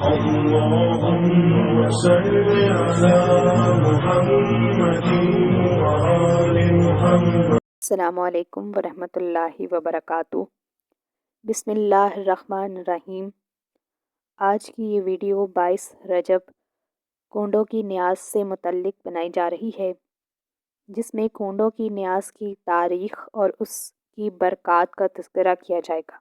اللهم صل على محمد وآل محمد۔ السلام علیکم ورحمۃ اللہ وبرکاتہ۔ بسم اللہ الرحمن الرحیم۔ آج کی یہ ویڈیو 22 رجب کونڈوں کی نیاز سے متعلق بنائی جا رہی ہے، جس میں کونڈوں کی نیاز کی تاریخ اور اس کی برکات کا تذکرہ کیا جائے گا۔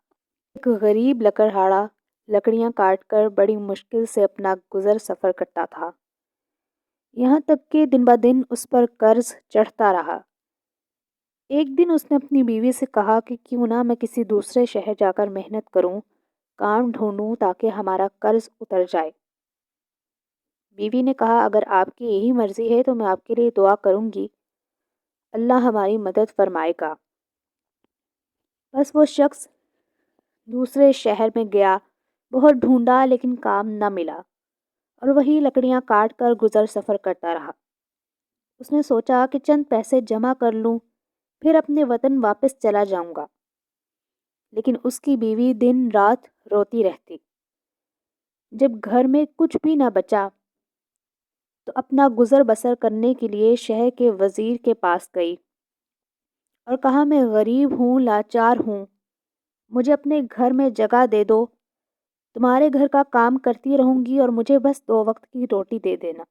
ایک غریب لکڑہاڑا لکڑیاں کاٹ کر بڑی مشکل سے اپنا گزر سفر کرتا تھا، یہاں تک کہ دن بہ دن اس پر قرض چڑھتا رہا۔ ایک دن اس نے اپنی بیوی سے کہا کہ کیوں نہ میں کسی دوسرے شہر جا کر محنت کروں، کام ڈھونڈوں تاکہ ہمارا قرض اتر جائے۔ بیوی نے کہا اگر آپ کی یہی مرضی ہے تو میں آپ کے لیے دعا کروں گی، اللہ ہماری مدد فرمائے گا۔ بس وہ شخص دوسرے شہر میں گیا، بہت ڈھونڈا لیکن کام نہ ملا اور وہی لکڑیاں کاٹ کر گزر سفر کرتا رہا۔ اس نے سوچا کہ چند پیسے جمع کر لوں، پھر اپنے وطن واپس چلا جاؤں گا، لیکن اس کی بیوی دن رات روتی رہتی۔ جب گھر میں کچھ بھی نہ بچا تو اپنا گزر بسر کرنے کے لیے شہر کے وزیر کے پاس گئی اور کہا میں غریب ہوں، لاچار ہوں، مجھے اپنے گھر میں جگہ دے دو، تمہارے گھر کا کام کرتی رہوں گی اور مجھے بس 2 وقت کی روٹی دے دینا۔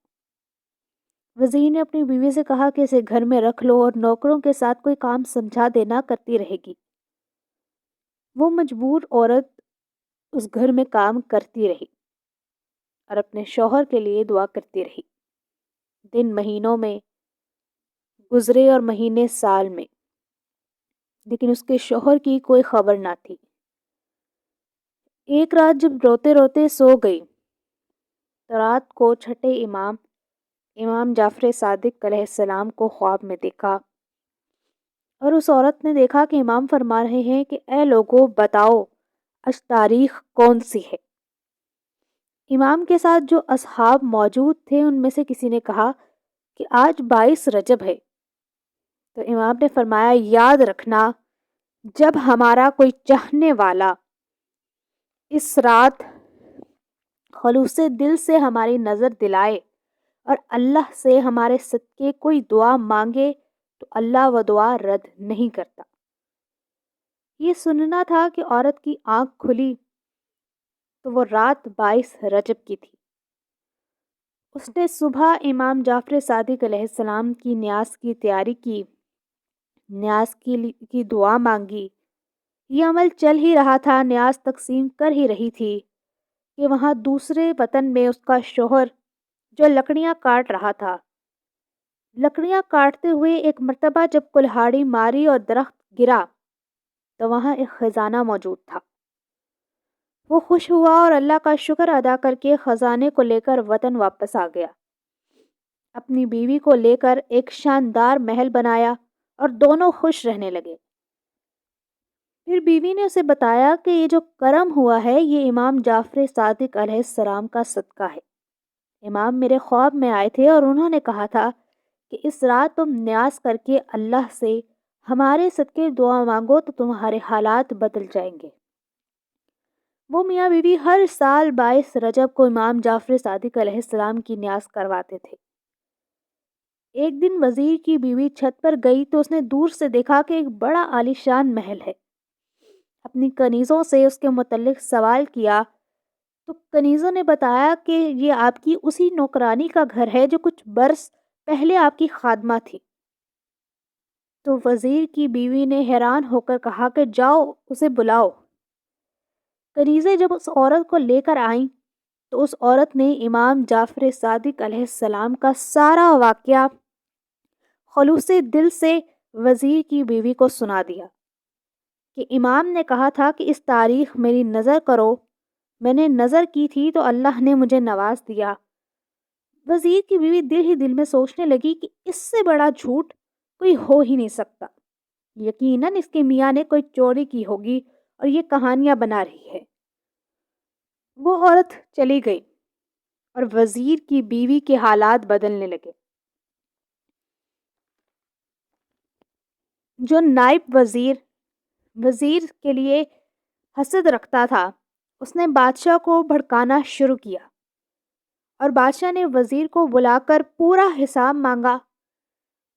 وزیر نے اپنی بیوی سے کہا کہ اسے گھر میں رکھ لو اور نوکروں کے ساتھ کوئی کام سمجھا دینا، کرتی رہے گی۔ وہ مجبور عورت اس گھر میں کام کرتی رہی اور اپنے شوہر کے لیے دعا کرتی رہی۔ دن مہینوں میں گزرے اور مہینے سال میں، لیکن اس کے شوہر کی کوئی خبر نہ تھی۔ ایک رات جب روتے روتے سو گئی تو رات کو چھٹے امام جعفر صادق علیہ السلام کو خواب میں دیکھا، اور اس عورت نے دیکھا کہ امام فرما رہے ہیں کہ اے لوگو بتاؤ آج تاریخ کون سی ہے۔ امام کے ساتھ جو اصحاب موجود تھے ان میں سے کسی نے کہا کہ آج 22 رجب ہے۔ تو امام نے فرمایا یاد رکھنا، جب ہمارا کوئی چاہنے والا اس رات خلوص دل سے ہماری نظر دلائے اور اللہ سے ہمارے صدقے کوئی دعا مانگے تو اللہ وہ دعا رد نہیں کرتا۔ یہ سننا تھا کہ عورت کی آنکھ کھلی تو وہ رات 22 رجب کی تھی۔ اس نے صبح امام جعفر صادق علیہ السلام کی نیاز کی تیاری کی، نیاز کی دعا مانگی۔ یہ عمل چل ہی رہا تھا، نیاز تقسیم کر ہی رہی تھی کہ وہاں دوسرے وطن میں اس کا شوہر جو لکڑیاں کاٹ رہا تھا، لکڑیاں کاٹتے ہوئے ایک مرتبہ جب کلہاڑی ماری اور درخت گرا تو وہاں ایک خزانہ موجود تھا۔ وہ خوش ہوا اور اللہ کا شکر ادا کر کے خزانے کو لے کر وطن واپس آ گیا۔ اپنی بیوی کو لے کر ایک شاندار محل بنایا اور دونوں خوش رہنے لگے۔ پھر بیوی نے اسے بتایا کہ یہ جو کرم ہوا ہے یہ امام جعفر صادق علیہ السلام کا صدقہ ہے۔ امام میرے خواب میں آئے تھے اور انہوں نے کہا تھا کہ اس رات تم نیاز کر کے اللہ سے ہمارے صدقے دعا مانگو تو تمہارے حالات بدل جائیں گے۔ وہ میاں بیوی ہر سال 22 رجب کو امام جعفر صادق علیہ السلام کی نیاز کرواتے تھے۔ ایک دن وزیر کی بیوی چھت پر گئی تو اس نے دور سے دیکھا کہ ایک بڑا عالیشان محل ہے۔ اپنی کنیزوں سے اس کے متعلق سوال کیا تو کنیزوں نے بتایا کہ یہ آپ کی اسی نوکرانی کا گھر ہے جو کچھ برس پہلے آپ کی خادمہ تھی۔ تو وزیر کی بیوی نے حیران ہو کر کہا کہ جاؤ اسے بلاؤ۔ کنیزیں جب اس عورت کو لے کر آئیں تو اس عورت نے امام جعفر صادق علیہ السلام کا سارا واقعہ خلوص دل سے وزیر کی بیوی کو سنا دیا کہ امام نے کہا تھا کہ اس تاریخ میری نظر کرو، میں نے نظر کی تھی تو اللہ نے مجھے نواز دیا۔ وزیر کی بیوی دل ہی دل میں سوچنے لگی کہ اس سے بڑا جھوٹ کوئی ہو ہی نہیں سکتا، یقیناً اس کے میاں نے کوئی چوری کی ہوگی اور یہ کہانیاں بنا رہی ہے۔ وہ عورت چلی گئی اور وزیر کی بیوی کے حالات بدلنے لگے۔ جو نائب وزیر کے لیے حسد رکھتا تھا اس نے بادشاہ کو بھڑکانا شروع کیا اور بادشاہ نے وزیر کو بلا کر پورا حساب مانگا۔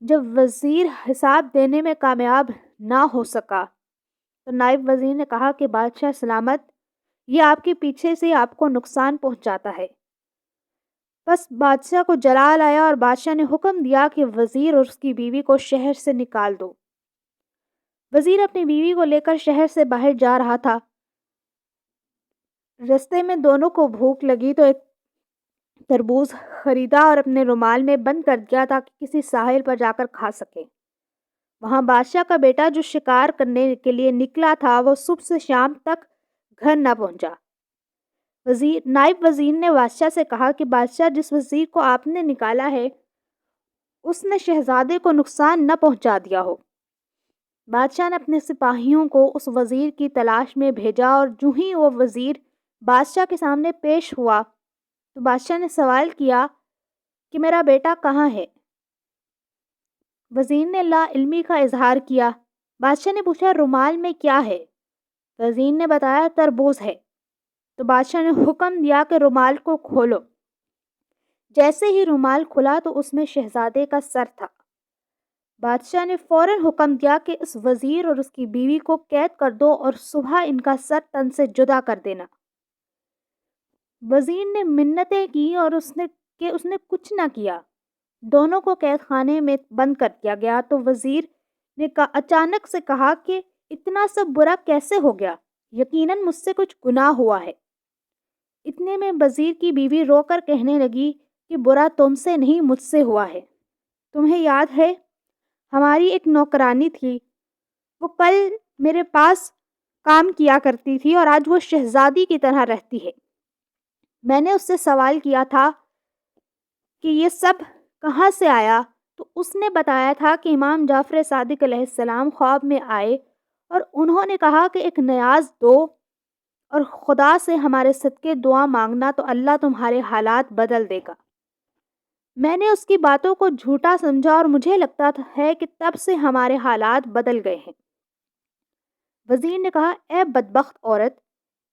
جب وزیر حساب دینے میں کامیاب نہ ہو سکا تو نائب وزیر نے کہا کہ بادشاہ سلامت، یہ آپ کے پیچھے سے آپ کو نقصان پہنچاتا ہے۔ بس بادشاہ کو جلال آیا اور بادشاہ نے حکم دیا کہ وزیر اور اس کی بیوی کو شہر سے نکال دو۔ وزیر اپنی بیوی کو لے کر شہر سے باہر جا رہا تھا۔ رستے میں دونوں کو بھوک لگی تو ایک تربوز خریدا اور اپنے رومال میں بند کر دیا تاکہ کسی ساحل پر جا کر کھا سکے۔ وہاں بادشاہ کا بیٹا جو شکار کرنے کے لیے نکلا تھا وہ صبح سے شام تک گھر نہ پہنچا۔ نائب وزیر نے بادشاہ سے کہا کہ بادشاہ، جس وزیر کو آپ نے نکالا ہے اس نے شہزادے کو نقصان نہ پہنچا دیا ہو۔ بادشاہ نے اپنے سپاہیوں کو اس وزیر کی تلاش میں بھیجا اور جو ہی وہ وزیر بادشاہ کے سامنے پیش ہوا تو بادشاہ نے سوال کیا کہ میرا بیٹا کہاں ہے؟ وزیر نے لا علمی کا اظہار کیا۔ بادشاہ نے پوچھا رومال میں کیا ہے؟ وزیر نے بتایا تربوز ہے۔ تو بادشاہ نے حکم دیا کہ رومال کو کھولو۔ جیسے ہی رومال کھلا تو اس میں شہزادے کا سر تھا۔ بادشاہ نے فوراً حکم دیا کہ اس وزیر اور اس کی بیوی کو قید کر دو اور صبح ان کا سر تن سے جدا کر دینا۔ وزیر نے منتیں کی اور اس نے کچھ نہ کیا۔ دونوں کو قید خانے میں بند کر دیا گیا تو وزیر نے اچانک سے کہا کہ اتنا سب برا کیسے ہو گیا؟ یقیناً مجھ سے کچھ گناہ ہوا ہے۔ اتنے میں وزیر کی بیوی رو کر کہنے لگی کہ برا تم سے نہیں مجھ سے ہوا ہے۔ تمہیں یاد ہے ہماری ایک نوکرانی تھی، وہ کل میرے پاس کام کیا کرتی تھی اور آج وہ شہزادی کی طرح رہتی ہے۔ میں نے اس سے سوال کیا تھا کہ یہ سب کہاں سے آیا تو اس نے بتایا تھا کہ امام جعفر صادق علیہ السلام خواب میں آئے اور انہوں نے کہا کہ ایک نیاز دو اور خدا سے ہمارے صدقے دعا مانگنا تو اللہ تمہارے حالات بدل دے گا۔ میں نے اس کی باتوں کو جھوٹا سمجھا اور مجھے لگتا ہے کہ تب سے ہمارے حالات بدل گئے ہیں۔ وزیر نے کہا اے بدبخت عورت،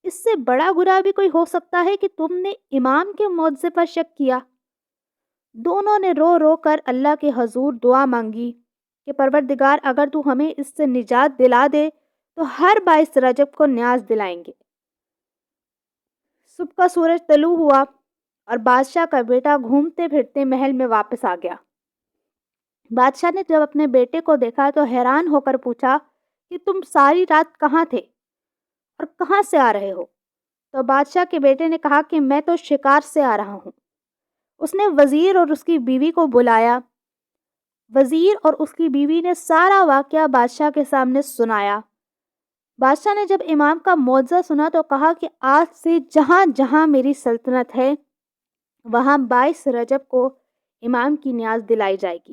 اس سے بڑا گناہ بھی کوئی ہو سکتا ہے کہ تم نے امام کے معجزے پر شک کیا۔ دونوں نے رو رو کر اللہ کے حضور دعا مانگی کہ پروردگار اگر تو ہمیں اس سے نجات دلا دے تو ہر 22 رجب کو نیاز دلائیں گے۔ صبح کا سورج طلوع ہوا اور بادشاہ کا بیٹا گھومتے پھرتے محل میں واپس آ گیا۔ بادشاہ نے جب اپنے بیٹے کو دیکھا تو حیران ہو کر پوچھا کہ تم ساری رات کہاں تھے اور کہاں سے آ رہے ہو؟ تو بادشاہ کے بیٹے نے کہا کہ میں تو شکار سے آ رہا ہوں۔ اس نے وزیر اور اس کی بیوی کو بلایا۔ وزیر اور اس کی بیوی نے سارا واقعہ بادشاہ کے سامنے سنایا۔ بادشاہ نے جب امام کا معجزہ سنا تو کہا کہ آج سے جہاں جہاں میری سلطنت ہے وہاں 22 رجب کو امام کی نیاز دلائی جائے گی۔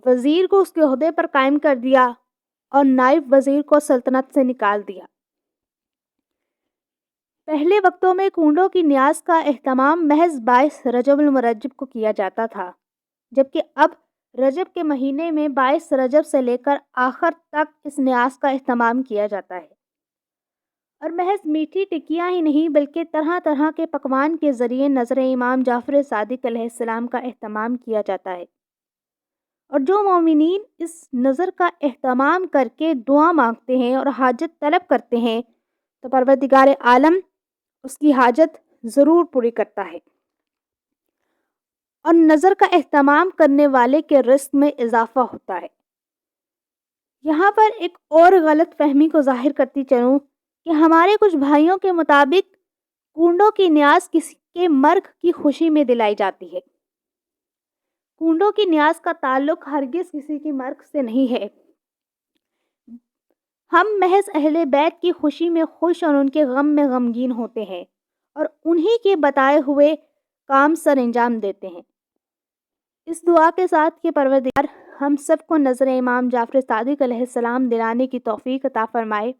وزیر کو اس کے عہدے پر قائم کر دیا اور نائب وزیر کو سلطنت سے نکال دیا۔ پہلے وقتوں میں کنڈوں کی نیاز کا اہتمام محض 22 رجب المرجب کو کیا جاتا تھا، جبکہ اب رجب کے مہینے میں 22 رجب سے لے کر آخر تک اس نیاز کا اہتمام کیا جاتا ہے، اور محض میٹھی ٹکیاں ہی نہیں بلکہ طرح طرح کے پکوان کے ذریعے نظر امام جعفر صادق علیہ السلام کا اہتمام کیا جاتا ہے۔ اور جو مومنین اس نظر کا اہتمام کر کے دعا مانگتے ہیں اور حاجت طلب کرتے ہیں تو پروردگار عالم اس کی حاجت ضرور پوری کرتا ہے اور نظر کا اہتمام کرنے والے کے رزق میں اضافہ ہوتا ہے۔ یہاں پر ایک اور غلط فہمی کو ظاہر کرتی چلوں کہ ہمارے کچھ بھائیوں کے مطابق کنڈوں کی نیاز کسی کے مرگ کی خوشی میں دلائی جاتی ہے۔ کنڈوں کی نیاز کا تعلق ہرگز کسی کی مرگ سے نہیں ہے۔ ہم محض اہل بیت کی خوشی میں خوش اور ان کے غم میں غمگین ہوتے ہیں اور انہی کے بتائے ہوئے کام سر انجام دیتے ہیں۔ اس دعا کے ساتھ کہ پروردگار ہم سب کو نظر امام جعفر صادق علیہ السلام دلانے کی توفیق عطا فرمائے۔